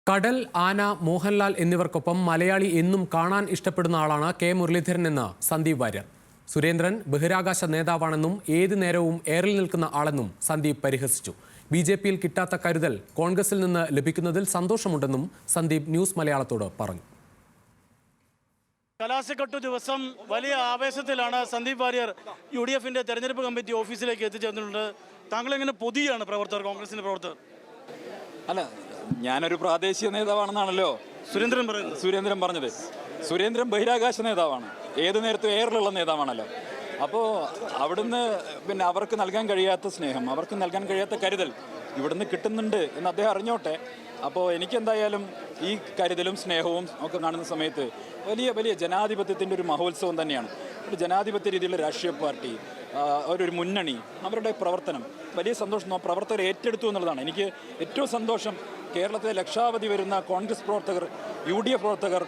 കടൽ, ആന, മോഹൻലാൽ എന്നിവർക്കൊപ്പം മലയാളി എന്നും കാണാൻ ഇഷ്ടപ്പെടുന്ന ആളാണ് കെ മുരളീധരൻ എന്ന് സന്ദീപ് വാര്യർ. സുരേന്ദ്രൻ ബഹിരാകാശ നേതാവാണെന്നും ഏത് നേരവും എയറിൽ നിൽക്കുന്ന ആളെന്നും സന്ദീപ് പരിഹസിച്ചു. ബിജെപിയിൽ കിട്ടാത്ത കരുതൽ കോൺഗ്രസിൽ നിന്ന് ലഭിക്കുന്നതിൽ സന്തോഷമുണ്ടെന്നും സന്ദീപ് ന്യൂസ് മലയാളത്തോട് പറഞ്ഞു. കലാശക്കൊട്ട് ദിവസം വലിയ ആവേശത്തിലാണ് സന്ദീപ് വാര്യർ UDFന്റെ തെരഞ്ഞെടുപ്പ് കമ്മിറ്റി ഓഫീസിലേക്ക് എത്തിച്ചേർന്നിട്ടുണ്ട്. താങ്കൾ എങ്ങനെ പൊതുവാണ് പ്രവർത്തകർ, കോൺഗ്രസിന്റെ പ്രവർത്തകർ? അല്ല, ഞാനൊരു പ്രാദേശിക നേതാവാണെന്നാണല്ലോ സുരേന്ദ്രൻ പറഞ്ഞത്. സുരേന്ദ്രൻ ബഹിരാകാശ നേതാവാണ്, ഏത് നേരത്തും എയറിലുള്ള നേതാവാണല്ലോ. അപ്പോൾ അവിടുന്ന് അവർക്ക് നൽകാൻ കഴിയാത്ത സ്നേഹം, അവർക്ക് നൽകാൻ കഴിയാത്ത കരുതൽ ഇവിടുന്ന് കിട്ടുന്നുണ്ട് എന്ന് അദ്ദേഹം അറിഞ്ഞോട്ടെ. അപ്പോൾ എനിക്കെന്തായാലും ഈ കരുതലും സ്നേഹവും ഒക്കെ കാണുന്ന സമയത്ത് വലിയ വലിയ ജനാധിപത്യത്തിൻ്റെ ഒരു മഹോത്സവം തന്നെയാണ്. ഒരു ജനാധിപത്യ രീതിയിലുള്ള രാഷ്ട്രീയ പാർട്ടി, ഒരു മുന്നണി, അവരുടെ പ്രവർത്തനം വലിയ സന്തോഷം പ്രവർത്തകർ ഏറ്റെടുത്തു എന്നുള്ളതാണ്. എനിക്ക് ഏറ്റവും സന്തോഷം കേരളത്തിലെ ലക്ഷാവധി വരുന്ന കോൺഗ്രസ് പ്രവർത്തകർ, UDF പ്രവർത്തകർ,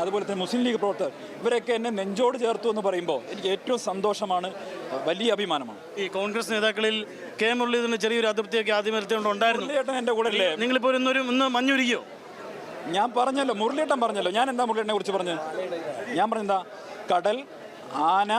അതുപോലെ തന്നെ മുസ്ലിം ലീഗ് പ്രവർത്തകർ, ഇവരൊക്കെ എന്നെ നെഞ്ചോട് ചേർത്തു എന്ന് പറയുമ്പോൾ എനിക്ക് ഏറ്റവും സന്തോഷമാണ്, വലിയ അഭിമാനമാണ്. ഈ കോൺഗ്രസ് നേതാക്കളിൽ കെ മുരളീധരന് ചെറിയൊരു അതിർത്തിയൊക്കെ ആദ്യം ഉണ്ടായിരുന്നു. മുരളീധരൻ എൻ്റെ കൂടെ അല്ലേ? നിങ്ങളിപ്പോൾ ഇന്ന് മഞ്ഞുരുകിയോ? ഞാൻ പറഞ്ഞല്ലോ, മുരളീധരൻ പറഞ്ഞല്ലോ. ഞാൻ എന്താ മുരളീധരനെ കുറിച്ച് പറഞ്ഞു? ഞാൻ പറഞ്ഞെന്താ, കടൽ, ആന,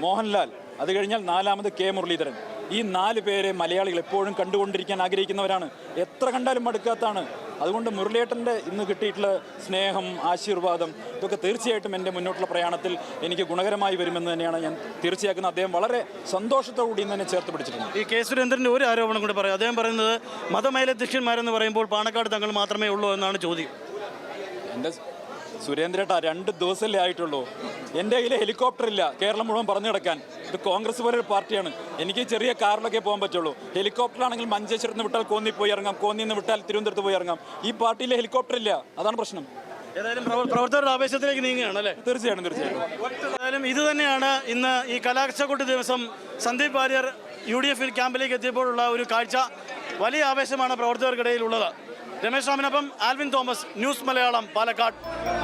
മോഹൻലാൽ, അത് കഴിഞ്ഞാൽ നാലാമത് കെ മുരളീധരൻ. ഈ 4 പേരെ മലയാളികൾ എപ്പോഴും കണ്ടുകൊണ്ടിരിക്കാൻ ആഗ്രഹിക്കുന്നവരാണ്. എത്ര കണ്ടാലും മടുക്കാത്തതാണ്. അതുകൊണ്ട് മുരളീധരൻ്റെ ഇന്ന് കിട്ടിയിട്ടുള്ള സ്നേഹം, ആശീർവാദം ഇതൊക്കെ തീർച്ചയായിട്ടും എൻ്റെ മുന്നോട്ടുള്ള പ്രയാണത്തിൽ എനിക്ക് ഗുണകരമായി വരുമെന്ന് തന്നെയാണ് ഞാൻ തീർച്ചയാക്കുന്നത്. അദ്ദേഹം വളരെ സന്തോഷത്തോടുകൂടി തന്നെ ചേർത്ത് പിടിച്ചിട്ടുണ്ട്. ഈ കെ സുരേന്ദ്രൻ്റെ ഒരു ആരോപണം കൂടി പറയാം. അദ്ദേഹം പറയുന്നത് മതമൈലധ്യക്ഷന്മാരെന്ന് പറയുമ്പോൾ പാണക്കാട് തങ്ങൾ മാത്രമേ ഉള്ളൂ എന്നാണ് ചോദ്യം. എൻ്റെ സുരേന്ദ്രേട്ടാ, 2 ദിവസമല്ലേ ആയിട്ടുള്ളൂ. എൻ്റെ കയ്യിൽ ഹെലികോപ്റ്റർ ഇല്ല കേരളം മുഴുവൻ പറഞ്ഞു കിടക്കാൻ. ഇത് കോൺഗ്രസ് പോലൊരു പാർട്ടിയാണ്. എനിക്ക് ചെറിയ കാറിലൊക്കെ പോകാൻ പറ്റുള്ളൂ. ഹെലികോപ്റ്ററാണെങ്കിൽ മഞ്ചേശ്വരത്ത് നിന്ന് വിട്ടാൽ കോന്നി പോയി ഇറങ്ങാം, കോന്നിയിൽ നിന്ന് വിട്ടാൽ തിരുവനന്തപുരത്ത് പോയി ഇറങ്ങാം. ഈ പാർട്ടിയിൽ ഹെലികോപ്റ്റർ ഇല്ല, അതാണ് പ്രശ്നം. ഏതായാലും പ്രവർത്തകരുടെ ആവേശത്തിലേക്ക് നീങ്ങുകയാണ് അല്ലേ? തീർച്ചയായിട്ടും. ഏതായാലും ഇത് തന്നെയാണ് ഇന്ന് ഈ കലാശക്കൊട്ട് ദിവസം സന്ദീപ് വാര്യർ UDF ക്യാമ്പിലേക്ക് എത്തിയപ്പോഴുള്ള ഒരു കാഴ്ച. വലിയ ആവേശമാണ് പ്രവർത്തകർക്കിടയിലുള്ളത്. രമേശ് രാമനൊപ്പം ആൽവിൻ തോമസ്, ന്യൂസ് മലയാളം, പാലക്കാട്.